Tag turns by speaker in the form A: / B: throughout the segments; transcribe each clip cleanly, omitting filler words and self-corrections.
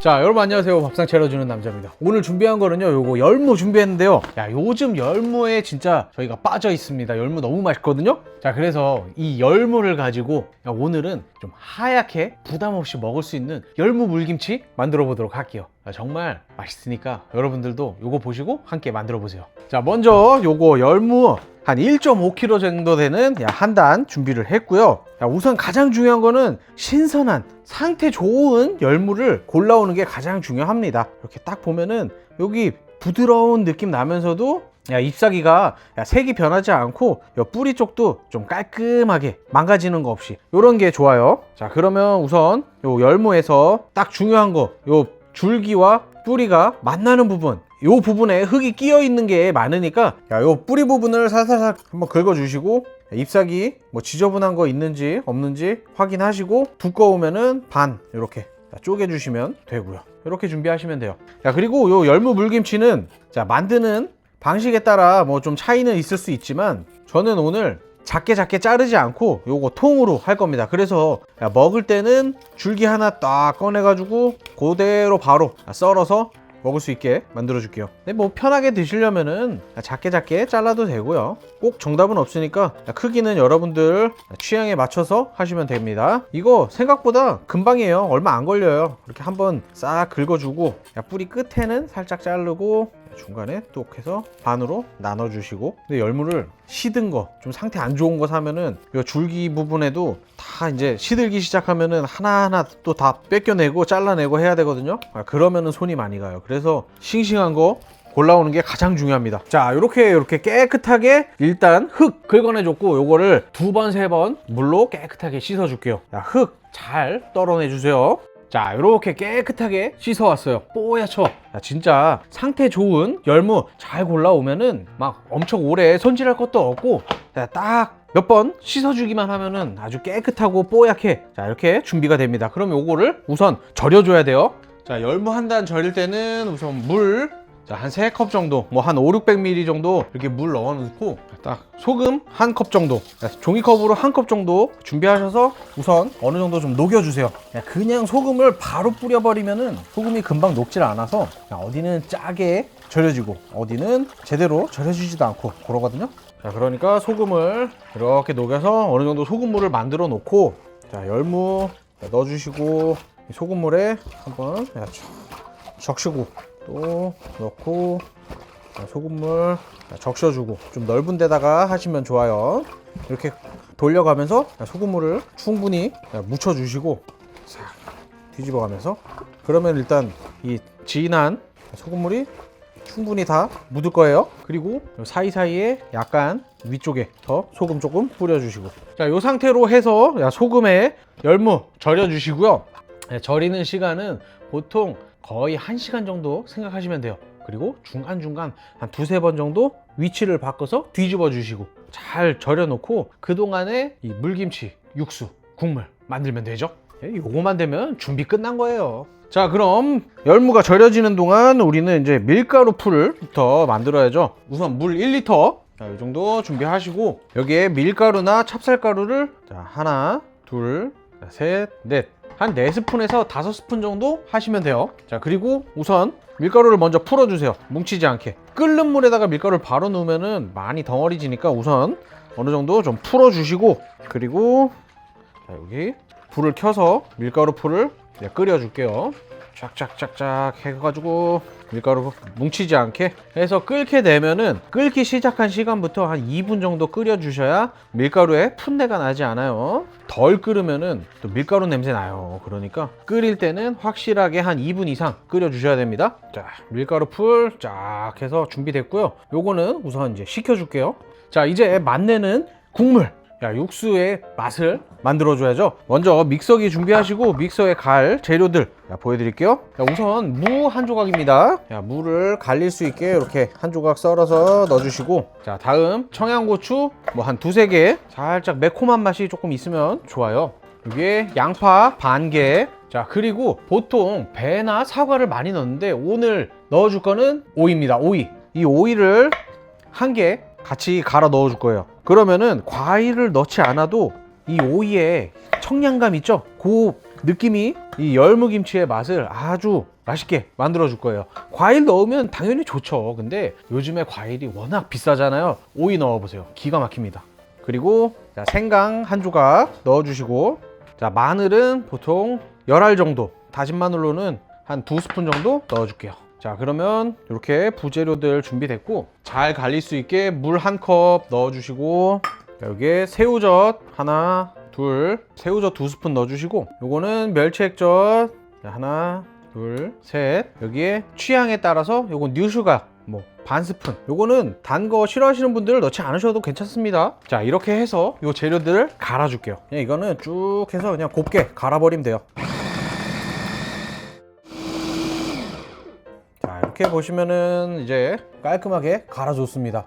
A: 자, 여러분 안녕하세요. 밥상 차려주는 남자입니다. 오늘 준비한 거는요, 요거 열무 준비했는데요. 야, 요즘 열무에 진짜 저희가 빠져 있습니다. 열무 너무 맛있거든요. 자, 그래서 이 열무를 가지고 오늘은 좀 하얗게 부담 없이 먹을 수 있는 열무 물김치 만들어 보도록 할게요. 정말 맛있으니까 여러분들도 요거 보시고 함께 만들어 보세요. 자, 먼저 요거 열무 한 1.5kg 정도 되는 한 단 준비를 했고요. 우선 가장 중요한 거는 신선한 상태 좋은 열무를 골라오는 게 가장 중요합니다. 이렇게 딱 보면은 여기 부드러운 느낌 나면서도 잎사귀가 색이 변하지 않고 뿌리 쪽도 좀 깔끔하게 망가지는 거 없이 이런 게 좋아요. 자, 그러면 우선 요 열무에서 딱 중요한 거 요 줄기와 뿌리가 만나는 부분, 요 부분에 흙이 끼어 있는 게 많으니까 요 뿌리 부분을 살살살 한번 긁어 주시고 잎사귀 뭐 지저분한 거 있는지 없는지 확인하시고 두꺼우면은 반 이렇게 쪼개 주시면 되고요. 이렇게 준비하시면 돼요. 그리고 요 열무 물김치는 만드는 방식에 따라 뭐 좀 차이는 있을 수 있지만 저는 오늘 작게 자르지 않고 요거 통으로 할 겁니다. 그래서 먹을 때는 줄기 하나 딱 꺼내 가지고 그대로 바로 썰어서 먹을 수 있게 만들어 줄게요. 근데 뭐 편하게 드시려면은 작게 잘라도 되고요. 꼭 정답은 없으니까 크기는 여러분들 취향에 맞춰서 하시면 됩니다. 이거 생각보다 금방이에요. 얼마 안 걸려요. 이렇게 한번 싹 긁어주고 뿌리 끝에는 살짝 자르고 중간에 또 해서 반으로 나눠주시고, 근데 열무를 시든 거, 좀 상태 안 좋은 거 사면은 이 줄기 부분에도 다 이제 시들기 시작하면은 하나하나 또 다 뺏겨내고 잘라내고 해야 되거든요. 그러면은 손이 많이 가요. 그래서 싱싱한 거 골라오는 게 가장 중요합니다. 자, 이렇게 깨끗하게 일단 흙 긁어내줬고 요거를 2번, 3번 물로 깨끗하게 씻어줄게요. 흙 잘 떨어내주세요. 자, 이렇게 깨끗하게 씻어왔어요. 뽀얗죠? 진짜 상태 좋은 열무 잘 골라오면은 막 엄청 오래 손질할 것도 없고 딱 몇 번 씻어주기만 하면은 아주 깨끗하고 뽀얗게 이렇게 준비가 됩니다. 그럼 요거를 우선 절여줘야 돼요. 자, 열무 한 단 절일 때는 우선 물 한 3컵 정도, 뭐 한 500-600ml 정도 이렇게 물 넣어 놓고 딱 소금 1컵 정도, 종이컵으로 1컵 정도 준비하셔서 우선 어느 정도 좀 녹여주세요. 그냥 소금을 바로 뿌려버리면은 소금이 금방 녹질 않아서 어디는 짜게 절여지고 어디는 제대로 절여지지도 않고 그러거든요. 자, 그러니까 소금을 이렇게 녹여서 어느 정도 소금물을 만들어 놓고 열무 넣어주시고 소금물에 한번 적시고 또 넣고 소금물 적셔주고 좀 넓은 데다가 하시면 좋아요. 이렇게 돌려가면서 소금물을 충분히 묻혀주시고 싹 뒤집어가면서, 그러면 일단 이 진한 소금물이 충분히 다 묻을 거예요. 그리고 사이사이에 약간 위쪽에 더 소금 조금 뿌려주시고, 자, 이 상태로 해서 소금에 열무 절여주시고요. 절이는 시간은 보통 거의 1시간 정도 생각하시면 돼요. 그리고 중간중간 한 2-3번 정도 위치를 바꿔서 뒤집어 주시고 잘 절여 놓고 그동안에 이 물김치, 육수, 국물 만들면 되죠. 요거만 되면 준비 끝난 거예요. 자, 그럼 열무가 절여지는 동안 우리는 이제 밀가루 풀부터 만들어야죠. 우선 물 1리터 이 정도 준비하시고 여기에 밀가루나 찹쌀가루를 하나, 둘, 셋, 넷, 한 4스푼에서 5스푼 정도 하시면 돼요. 자, 그리고 우선 밀가루를 먼저 풀어주세요. 뭉치지 않게. 끓는 물에다가 밀가루를 바로 넣으면은 많이 덩어리지니까 우선 어느 정도 좀 풀어주시고, 그리고 여기 불을 켜서 밀가루 풀을 끓여줄게요. 쫙쫙쫙쫙 해가지고 밀가루 뭉치지 않게 해서 끓게 되면은 끓기 시작한 시간부터 한 2분 정도 끓여주셔야 밀가루에 풋내가 나지 않아요. 덜 끓으면은 또 밀가루 냄새 나요. 그러니까 끓일 때는 확실하게 한 2분 이상 끓여주셔야 됩니다. 자, 밀가루 풀 쫙 해서 준비됐고요. 요거는 우선 이제 식혀줄게요. 자, 이제 맛내는 국물, 육수의 맛을 만들어줘야죠. 먼저 믹서기 준비하시고 믹서에 갈 재료들 보여드릴게요. 우선 무 한 조각입니다. 무를 갈릴 수 있게 이렇게 한 조각 썰어서 넣어주시고, 자, 다음 청양고추 뭐 한 2-3개, 살짝 매콤한 맛이 조금 있으면 좋아요. 여기에 양파 반개. 자, 그리고 보통 배나 사과를 많이 넣는데 오늘 넣어줄 거는 오이입니다. 오이. 이 오이를 1개 같이 갈아 넣어줄 거예요. 그러면은 과일을 넣지 않아도 이 오이에 청량감 있죠? 그 느낌이 이 열무김치의 맛을 아주 맛있게 만들어 줄 거예요. 과일 넣으면 당연히 좋죠. 근데 요즘에 과일이 워낙 비싸잖아요. 오이 넣어 보세요. 기가 막힙니다. 그리고 자, 생강 한 조각 넣어 주시고, 자, 마늘은 보통 10알 정도, 다진 마늘로는 한 2스푼 정도 넣어 줄게요. 자, 그러면 이렇게 부재료들 준비됐고, 잘 갈릴 수 있게 물 1컵 넣어 주시고, 여기에 새우젓 하나, 둘, 새우젓 2스푼 넣어 주시고, 요거는 멸치액젓 하나, 둘, 셋. 여기에 취향에 따라서 요건 뉴슈가 뭐 반 스푼. 요거는 단 거 싫어하시는 분들 넣지 않으셔도 괜찮습니다. 자, 이렇게 해서 요 재료들을 갈아 줄게요. 그냥 이거는 쭉 해서 그냥 곱게 갈아 버리면 돼요. 자, 이렇게 보시면은 이제 깔끔하게 갈아줬습니다.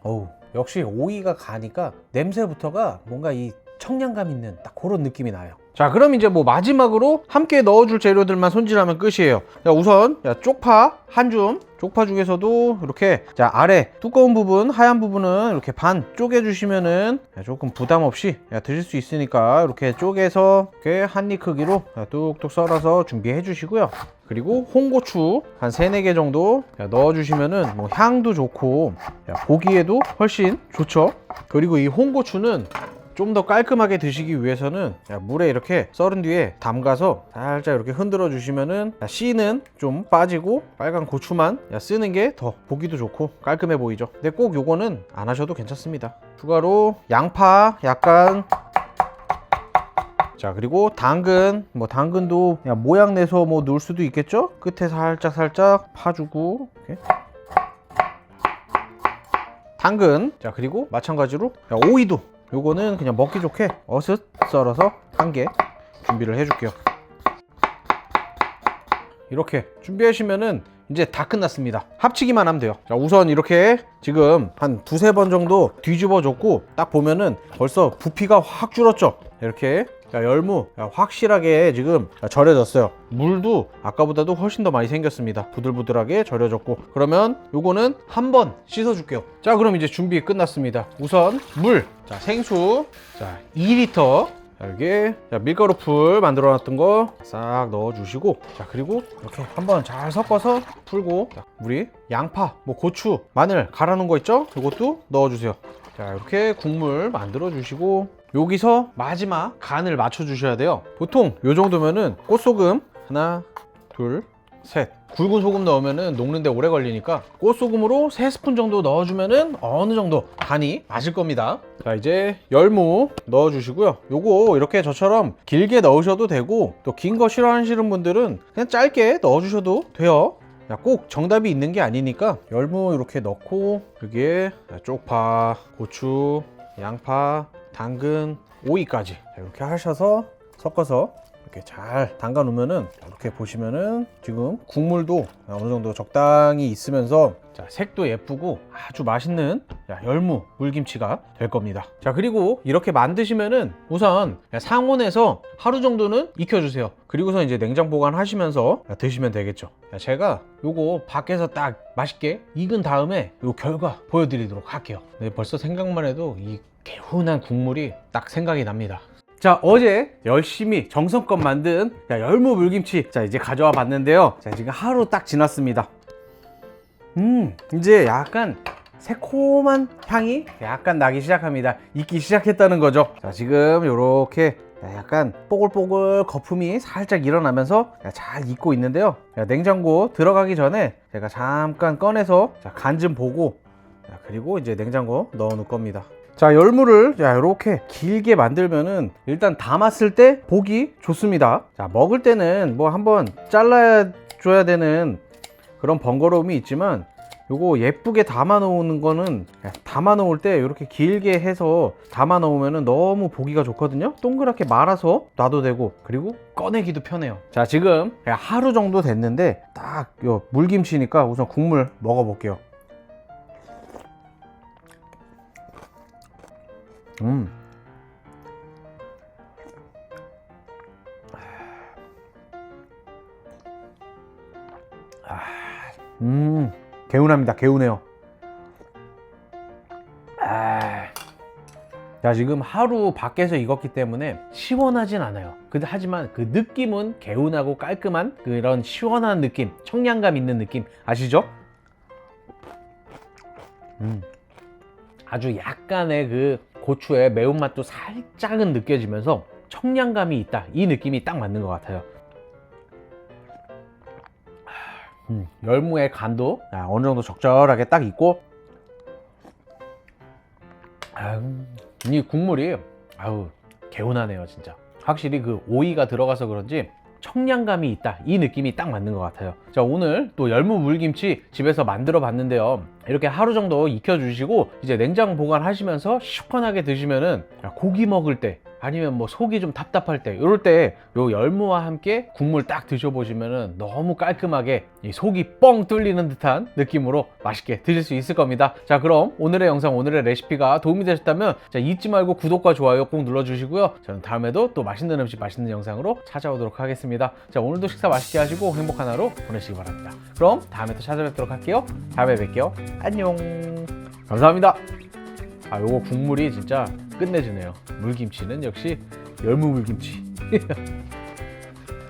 A: 어우, 역시 오이가 가니까 냄새부터가 뭔가 이 청량감 있는 딱 그런 느낌이 나요. 자, 그럼 이제 뭐 마지막으로 함께 넣어줄 재료들만 손질하면 끝이에요. 자, 우선 쪽파 한 줌, 쪽파 중에서도 이렇게 자 아래 두꺼운 부분, 하얀 부분은 이렇게 반 쪼개주시면은 조금 부담 없이 드실 수 있으니까 이렇게 쪼개서 이렇게 한 입 크기로 뚝뚝 썰어서 준비해 주시고요. 그리고 홍고추 한 3, 4개 정도 넣어주시면은 뭐 향도 좋고 보기에도 훨씬 좋죠. 그리고 이 홍고추는 좀 더 깔끔하게 드시기 위해서는 물에 이렇게 썰은 뒤에 담가서 살짝 이렇게 흔들어 주시면은 씨는 좀 빠지고 빨간 고추만 쓰는 게 더 보기도 좋고 깔끔해 보이죠. 근데 꼭 요거는 안 하셔도 괜찮습니다. 추가로 양파 약간, 자, 그리고 당근, 뭐 당근도 그냥 모양 내서 뭐 넣을 수도 있겠죠. 끝에 살짝 파주고 이렇게. 당근. 자, 그리고 마찬가지로 오이도 요거는 그냥 먹기 좋게 어슷 썰어서 한 개 준비를 해줄게요. 이렇게 준비하시면은 이제 다 끝났습니다. 합치기만 하면 돼요. 자, 우선 이렇게 지금 한 2, 3번 정도 뒤집어 줬고 딱 보면은 벌써 부피가 확 줄었죠. 이렇게 열무 확실하게 지금 절여졌어요. 물도 아까보다도 훨씬 더 많이 생겼습니다. 부들부들하게 절여졌고, 그러면 요거는 한번 씻어 줄게요. 자, 그럼 이제 준비 끝났습니다. 우선 물, 자, 생수, 자, 2리터, 여기에 밀가루 풀 만들어 놨던 거 싹 넣어 주시고, 자, 그리고 이렇게 한번 잘 섞어서 풀고, 자, 우리 양파, 뭐 고추, 마늘 갈아 놓은 거 있죠? 이것도 넣어 주세요. 자, 이렇게 국물 만들어 주시고, 여기서 마지막 간을 맞춰 주셔야 돼요. 보통 요 정도면은 꽃소금 하나, 둘, 셋. 굵은 소금 넣으면은 녹는데 오래 걸리니까 꽃소금으로 3스푼 정도 넣어주면은 어느 정도 간이 맞을 겁니다. 자, 이제 열무 넣어주시고요. 요거 이렇게 저처럼 길게 넣으셔도 되고, 또 긴 거 싫어하시는 분들은 그냥 짧게 넣어주셔도 돼요. 꼭 정답이 있는 게 아니니까 열무 이렇게 넣고, 여기에 쪽파, 고추, 양파, 당근, 오이까지 이렇게 하셔서 섞어서 이렇게 잘 담가 놓으면은, 이렇게 보시면은 지금 국물도 어느 정도 적당히 있으면서 자, 색도 예쁘고 아주 맛있는 열무 물김치가 될 겁니다. 자, 그리고 이렇게 만드시면은 우선 상온에서 하루 정도는 익혀주세요. 그리고서 이제 냉장 보관하시면서 드시면 되겠죠. 제가 요거 밖에서 딱 맛있게 익은 다음에 요 결과 보여드리도록 할게요. 네, 벌써 생각만 해도 이 개운한 국물이 딱 생각이 납니다. 자, 어제 열심히 정성껏 만든 열무 물김치, 자, 이제 가져와 봤는데요. 자, 지금 하루 딱 지났습니다. 이제 약간 새콤한 향이 약간 나기 시작합니다. 익기 시작했다는 거죠. 자, 지금 요렇게 약간 뽀글뽀글 거품이 살짝 일어나면서 잘 익고 있는데요. 냉장고 들어가기 전에 제가 잠깐 꺼내서 간 좀 보고, 그리고 이제 냉장고 넣어 놓을 겁니다. 자, 열무를 이렇게 길게 만들면은 일단 담았을 때 보기 좋습니다. 자, 먹을 때는 뭐 한번 잘라 줘야 되는 그런 번거로움이 있지만, 요거 예쁘게 담아 놓는 거는 담아 놓을 때 이렇게 길게 해서 담아 놓으면 너무 보기가 좋거든요. 동그랗게 말아서 놔도 되고, 그리고 꺼내기도 편해요. 자, 지금 하루 정도 됐는데 딱 요 물김치니까 우선 국물 먹어 볼게요. 개운합니다. 개운해요. 자, 지금 하루 밖에서 익었기 때문에 시원하진 않아요. 근데 하지만 그 느낌은 개운하고 깔끔한 그런 시원한 느낌, 청량감 있는 느낌 아시죠? 아주 약간의 그 고추의 매운맛도 살짝은 느껴지면서 청량감이 있다, 이 느낌이 딱 맞는 것 같아요. 열무의 간도 어느 정도 적절하게 딱 있고, 이 국물이 개운하네요. 진짜 확실히 그 오이가 들어가서 그런지 청량감이 있다, 이 느낌이 딱 맞는 것 같아요. 자, 오늘 또 열무 물김치 집에서 만들어 봤는데요, 이렇게 하루 정도 익혀 주시고 이제 냉장 보관하시면서 시원하게 드시면은 고기 먹을 때 아니면 뭐 속이 좀 답답할 때, 이럴 때 요 열무와 함께 국물 딱 드셔보시면은 너무 깔끔하게 이 속이 뻥 뚫리는 듯한 느낌으로 맛있게 드실 수 있을 겁니다. 자, 그럼 오늘의 영상, 오늘의 레시피가 도움이 되셨다면 자, 잊지 말고 구독과 좋아요 꼭 눌러주시고요. 저는 다음에도 또 맛있는 음식, 맛있는 영상으로 찾아오도록 하겠습니다. 자, 오늘도 식사 맛있게 하시고 행복한 하루 보내시기 바랍니다. 그럼 다음에 또 찾아뵙도록 할게요. 다음에 뵐게요. 안녕. 감사합니다. 요거 국물이 진짜 끝내주네요. 물김치는 역시 열무 물김치.